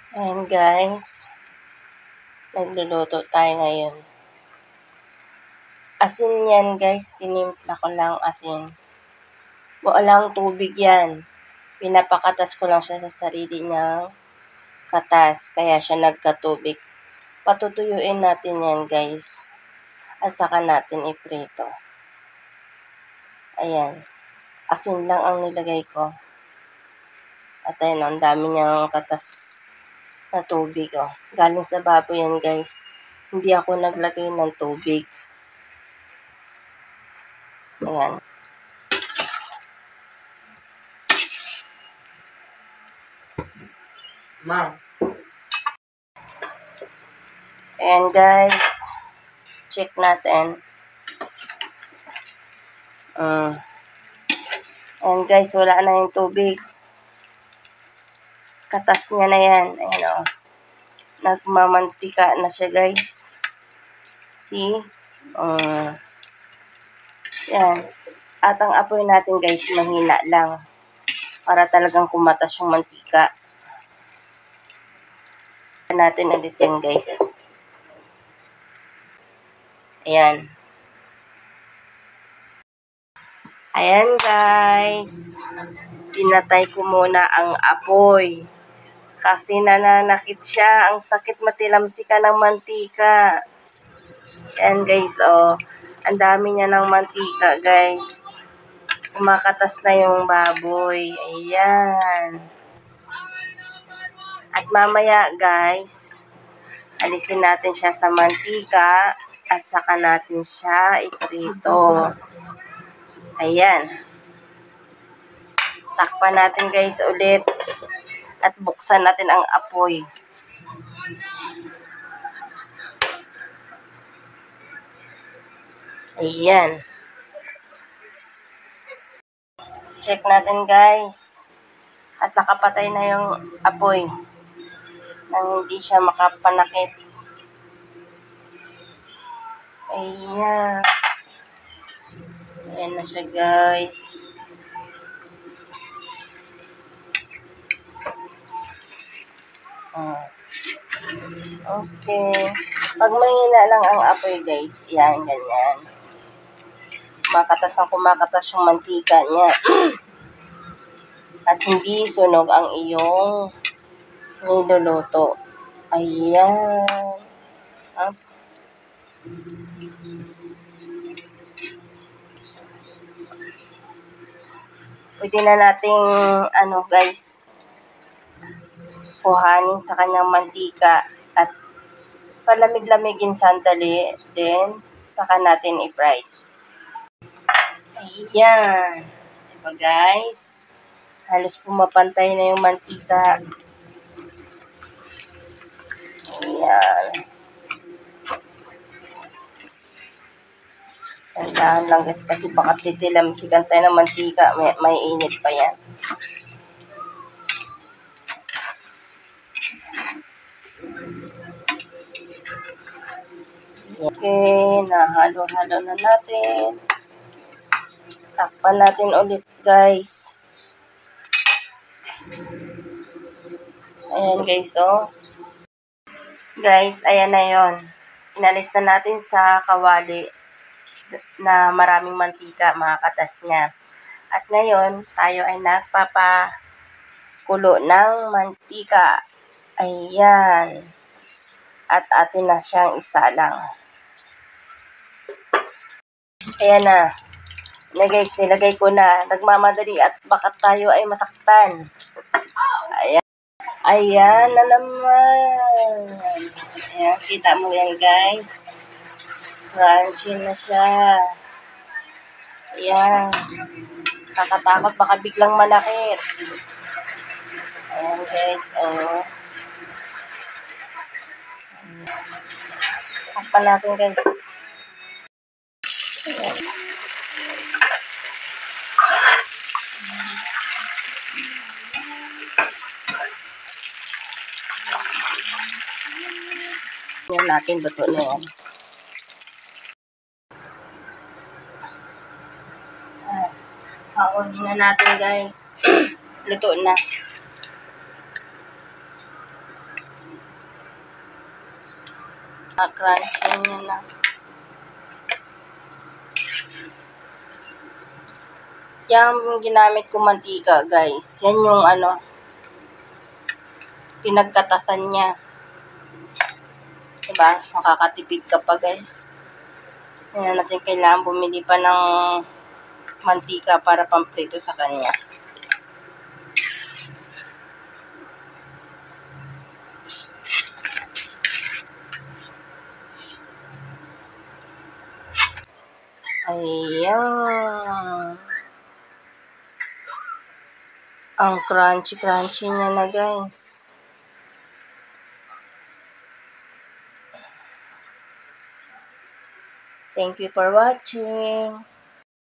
Ayan guys, nagluluto tayo ngayon. Asin yan guys, tinimpla ko lang asin. Walang tubig yan. Pinapakatas ko lang siya sa sarili niyang katas, kaya siya nagkatubig. Patutuyuin natin yan guys. At saka natin iprito. Ayan. Asin lang ang nilagay ko. At ayun, ang dami niyang katas na tubig. Oh. Galing sa baboy yan guys. Hindi ako naglagay ng tubig. Ayan. Ma'am. Ayan guys. Check natin. Ayan guys, wala na yung tubig. Katas niya na yan. Ayan o. Nagmamantika na siya guys. See? Yan. At ang apoy natin guys, mahina lang. Para talagang kumatas yung mantika. Natin ulit yan guys. Ayan. Ayan guys. Pinatay ko muna ang apoy. Kasi nananakit siya. Ang sakit matilamsikan ng mantika. Ayan guys, oh. Ang dami niya ng mantika guys. Kumakatas na yung baboy. Ayan. At mamaya guys, alisin natin siya sa mantika at saka natin siya iprito. Ayan. Takpan natin guys ulit at buksan natin ang apoy. Ayan. Check natin guys. At nakapatay na yung apoy. Nang hindi siya makapanakit. Ayan. Ayan na siya guys. Okay. Pag mahina lang ang apoy guys, yan, ganyan. Kumakatas ng kumakatas yung mantika niya. At hindi sunog ang iyong niluluto. Ayan. Pwede na nating, guys, kuhanin sa kanyang mantika at palamig-lamigin sandali, then saka natin i-fry. Ayan. Diba guys? Halos pumapantay na yung mantika. Ayan. Tandaan lang guys kasi baka titilamsikan tayo ng mantika. May init pa yan. Okay, nahalo-halo na natin. Takpan natin ulit guys. Ayan guys, oh. Guys, ayan na yon. Inalis na natin sa kawali na maraming mantika, mga katas niya. At ngayon, tayo ay nagpapakulo ng mantika. Ayan. At atin na siyang isalang. Ayan na. Na guys, nilagay ko na. Nagmamadali at baka tayo ay masaktan. Ayan. Ayan na naman. Ayan, kita mo yan guys. Crunchy na siya. Ayan. Kakatakot, baka biglang manakit. Ayan guys, oh. Takpan natin guys. Ayan. Ayan natin, luto na yan. Paunin na natin guys. Luto na. Crunchy niya na. Yung ginamit ko mantika, guys. Yan yung pinagkatasan niya. Diba? Makakatipid ka pa, guys. Hindi natin kailangan bumili pa ng mantika para pamprito sa kanya. Ayan. Ang crunchy niya na, guys. Thank you for watching.